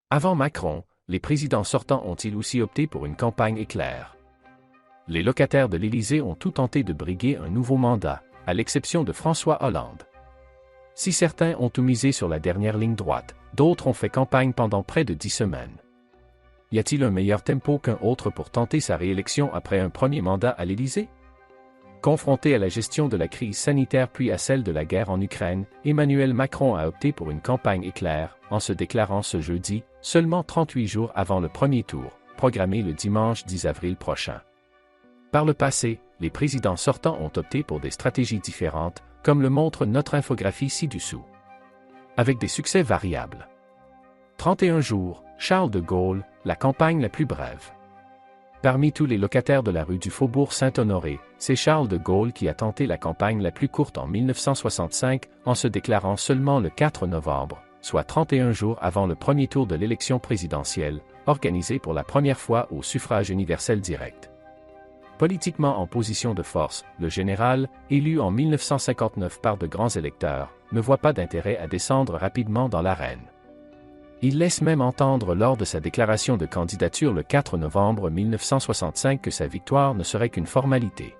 Avant Macron, les présidents sortants ont-ils aussi opté pour une campagne éclair? Les locataires de l'Élysée ont tout tenté de briguer un nouveau mandat, à l'exception de François Hollande. Si certains ont tout misé sur la dernière ligne droite, d'autres ont fait campagne pendant près de 10 semaines. Y a-t-il un meilleur tempo qu'un autre pour tenter sa réélection après un premier mandat à l'Élysée? Confronté à la gestion de la crise sanitaire puis à celle de la guerre en Ukraine, Emmanuel Macron a opté pour une campagne éclair, en se déclarant ce jeudi, seulement 38 jours avant le premier tour, programmé le dimanche 10 avril prochain. Par le passé, les présidents sortants ont opté pour des stratégies différentes, comme le montre notre infographie ci-dessous. Avec des succès variables. 31 jours, Charles de Gaulle, la campagne la plus brève. Parmi tous les locataires de la rue du Faubourg Saint-Honoré, c'est Charles de Gaulle qui a tenté la campagne la plus courte en 1965 en se déclarant seulement le 4 novembre, soit 31 jours avant le premier tour de l'élection présidentielle, organisée pour la première fois au suffrage universel direct. Politiquement en position de force, le général, élu en 1959 par de grands électeurs, ne voit pas d'intérêt à descendre rapidement dans l'arène. Il laisse même entendre lors de sa déclaration de candidature le 4 novembre 1965 que sa victoire ne serait qu'une formalité.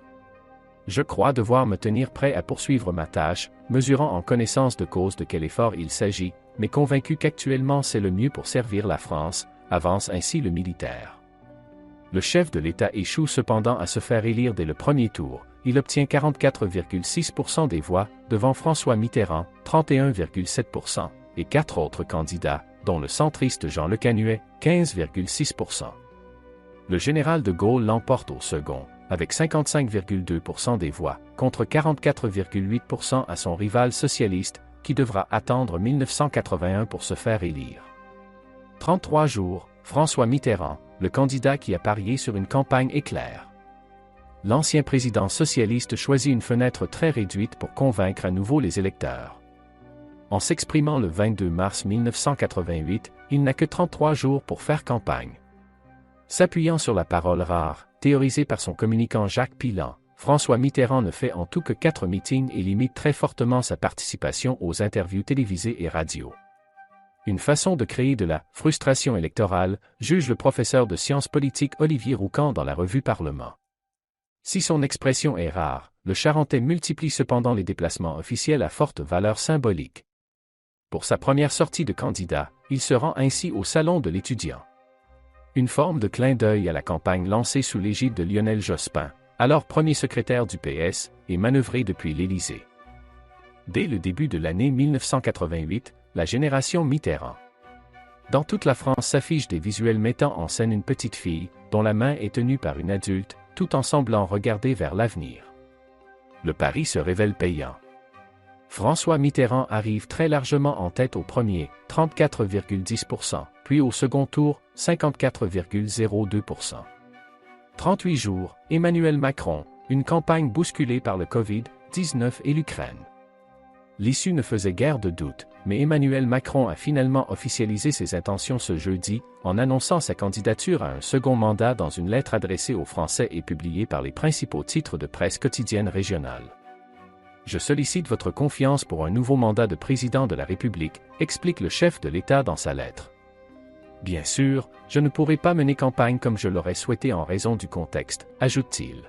Je crois devoir me tenir prêt à poursuivre ma tâche, mesurant en connaissance de cause de quel effort il s'agit, mais convaincu qu'actuellement c'est le mieux pour servir la France, avance ainsi le militaire. Le chef de l'État échoue cependant à se faire élire dès le premier tour. Il obtient 44,6% des voix, devant François Mitterrand, 31,7%, et 4 autres candidats, dont le centriste Jean Le Canuet, 15,6%. Le général de Gaulle l'emporte au second, avec 55,2% des voix, contre 44,8% à son rival socialiste, qui devra attendre 1981 pour se faire élire. 33 jours, François Mitterrand, le candidat qui a parié sur une campagne éclair. L'ancien président socialiste choisit une fenêtre très réduite pour convaincre à nouveau les électeurs. En s'exprimant le 22 mars 1988, il n'a que 33 jours pour faire campagne. S'appuyant sur la parole rare, théorisée par son communicant Jacques Pillan, François Mitterrand ne fait en tout que 4 meetings et limite très fortement sa participation aux interviews télévisées et radio. Une façon de créer de la « frustration électorale », juge le professeur de sciences politiques Olivier Roucan dans la revue Parlement. Si son expression est rare, le Charentais multiplie cependant les déplacements officiels à forte valeur symbolique. Pour sa première sortie de candidat, il se rend ainsi au Salon de l'étudiant. Une forme de clin d'œil à la campagne lancée sous l'égide de Lionel Jospin, alors premier secrétaire du PS, et manœuvré depuis l'Élysée. Dès le début de l'année 1988, la génération Mitterrand. Dans toute la France s'affichent des visuels mettant en scène une petite fille, dont la main est tenue par une adulte, tout en semblant regarder vers l'avenir. Le pari se révèle payant. François Mitterrand arrive très largement en tête au premier, 34,10%, puis au second tour, 54,02%. 38 jours, Emmanuel Macron, une campagne bousculée par le Covid-19 et l'Ukraine. L'issue ne faisait guère de doute, mais Emmanuel Macron a finalement officialisé ses intentions ce jeudi, en annonçant sa candidature à un second mandat dans une lettre adressée aux Français et publiée par les principaux titres de presse quotidienne régionale. Je sollicite votre confiance pour un nouveau mandat de président de la République, explique le chef de l'État dans sa lettre. Bien sûr, je ne pourrai pas mener campagne comme je l'aurais souhaité en raison du contexte, ajoute-t-il.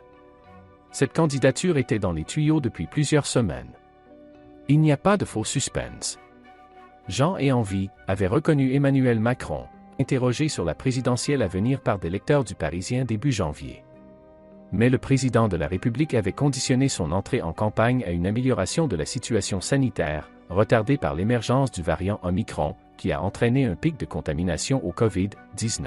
Cette candidature était dans les tuyaux depuis plusieurs semaines. Il n'y a pas de faux suspense. Jean et Envie avaient reconnu Emmanuel Macron, interrogé sur la présidentielle à venir par des lecteurs du Parisien début janvier. Mais le président de la République avait conditionné son entrée en campagne à une amélioration de la situation sanitaire, retardée par l'émergence du variant Omicron, qui a entraîné un pic de contamination au Covid-19.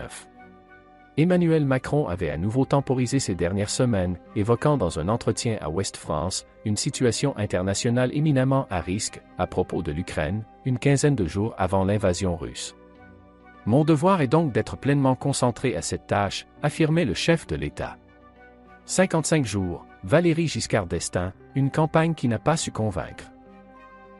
Emmanuel Macron avait à nouveau temporisé ces dernières semaines, évoquant dans un entretien à Ouest France, une situation internationale éminemment à risque, à propos de l'Ukraine, une quinzaine de jours avant l'invasion russe. Mon devoir est donc d'être pleinement concentré à cette tâche, affirmait le chef de l'État. 55 jours, Valéry Giscard d'Estaing, une campagne qui n'a pas su convaincre.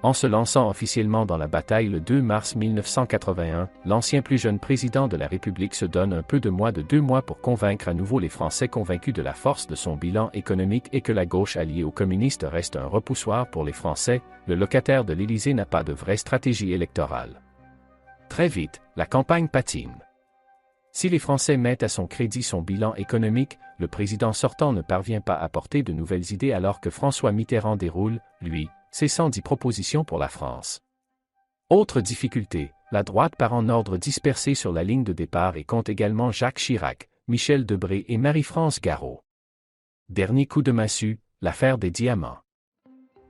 En se lançant officiellement dans la bataille le 2 mars 1981, l'ancien plus jeune président de la République se donne un peu de moins de 2 mois pour convaincre à nouveau les Français convaincus de la force de son bilan économique et que la gauche alliée aux communistes reste un repoussoir pour les Français. Le locataire de l'Élysée n'a pas de vraie stratégie électorale. Très vite, la campagne patine. Si les Français mettent à son crédit son bilan économique, le président sortant ne parvient pas à apporter de nouvelles idées alors que François Mitterrand déroule, lui, ses 110 propositions pour la France. Autre difficulté, la droite part en ordre dispersé sur la ligne de départ et compte également Jacques Chirac, Michel Debré et Marie-France Garot. Dernier coup de massue, l'affaire des diamants.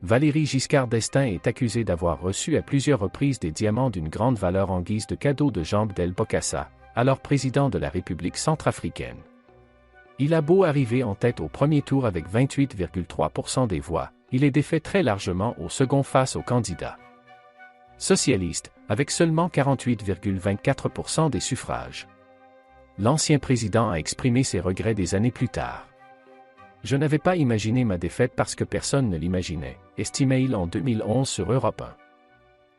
Valéry Giscard d'Estaing est accusé d'avoir reçu à plusieurs reprises des diamants d'une grande valeur en guise de cadeau de Jean Bedel Bokassa, alors président de la République centrafricaine. Il a beau arriver en tête au premier tour avec 28,3% des voix, il est défait très largement au second face au candidat socialiste, avec seulement 48,24% des suffrages. L'ancien président a exprimé ses regrets des années plus tard. Je n'avais pas imaginé ma défaite parce que personne ne l'imaginait, estimait-il en 2011 sur Europe 1.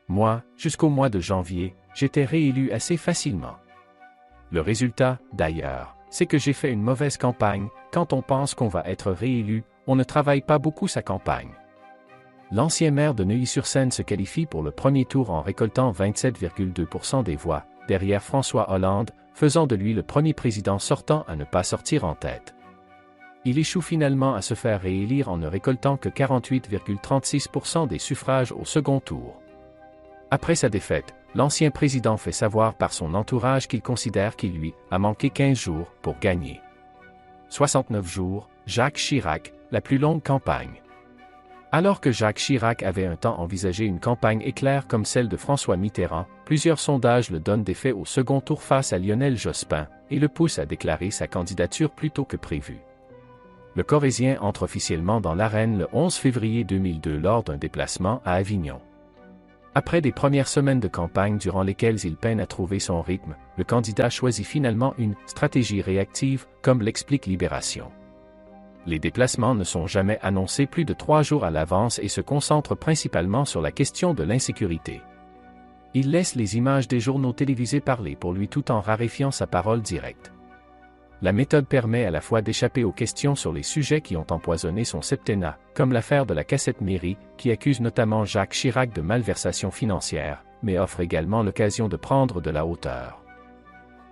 Moi, jusqu'au mois de janvier, j'étais réélu assez facilement. Le résultat, d'ailleurs, c'est que j'ai fait une mauvaise campagne. Quand on pense qu'on va être réélu, on ne travaille pas beaucoup sa campagne. L'ancien maire de Neuilly-sur-Seine se qualifie pour le premier tour en récoltant 27,2% des voix, derrière François Hollande, faisant de lui le premier président sortant à ne pas sortir en tête. Il échoue finalement à se faire réélire en ne récoltant que 48,36% des suffrages au second tour. Après sa défaite, l'ancien président fait savoir par son entourage qu'il considère qu'il lui a manqué 15 jours pour gagner. 69 jours, Jacques Chirac, la plus longue campagne. Alors que Jacques Chirac avait un temps envisagé une campagne éclair comme celle de François Mitterrand, plusieurs sondages le donnent d'effet au second tour face à Lionel Jospin et le poussent à déclarer sa candidature plus tôt que prévu. Le Corrézien entre officiellement dans l'arène le 11 février 2002 lors d'un déplacement à Avignon. Après des premières semaines de campagne durant lesquelles il peine à trouver son rythme, le candidat choisit finalement une stratégie réactive, comme l'explique Libération. Les déplacements ne sont jamais annoncés plus de 3 jours à l'avance et se concentrent principalement sur la question de l'insécurité. Il laisse les images des journaux télévisés parler pour lui tout en raréfiant sa parole directe. La méthode permet à la fois d'échapper aux questions sur les sujets qui ont empoisonné son septennat, comme l'affaire de la cassette mairie, qui accuse notamment Jacques Chirac de malversation financière, mais offre également l'occasion de prendre de la hauteur.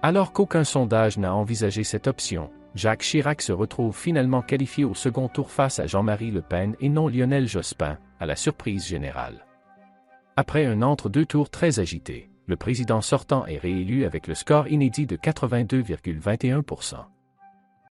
Alors qu'aucun sondage n'a envisagé cette option, Jacques Chirac se retrouve finalement qualifié au second tour face à Jean-Marie Le Pen et non Lionel Jospin, à la surprise générale. Après un entre-deux tours très agité, le président sortant est réélu avec le score inédit de 82,21%.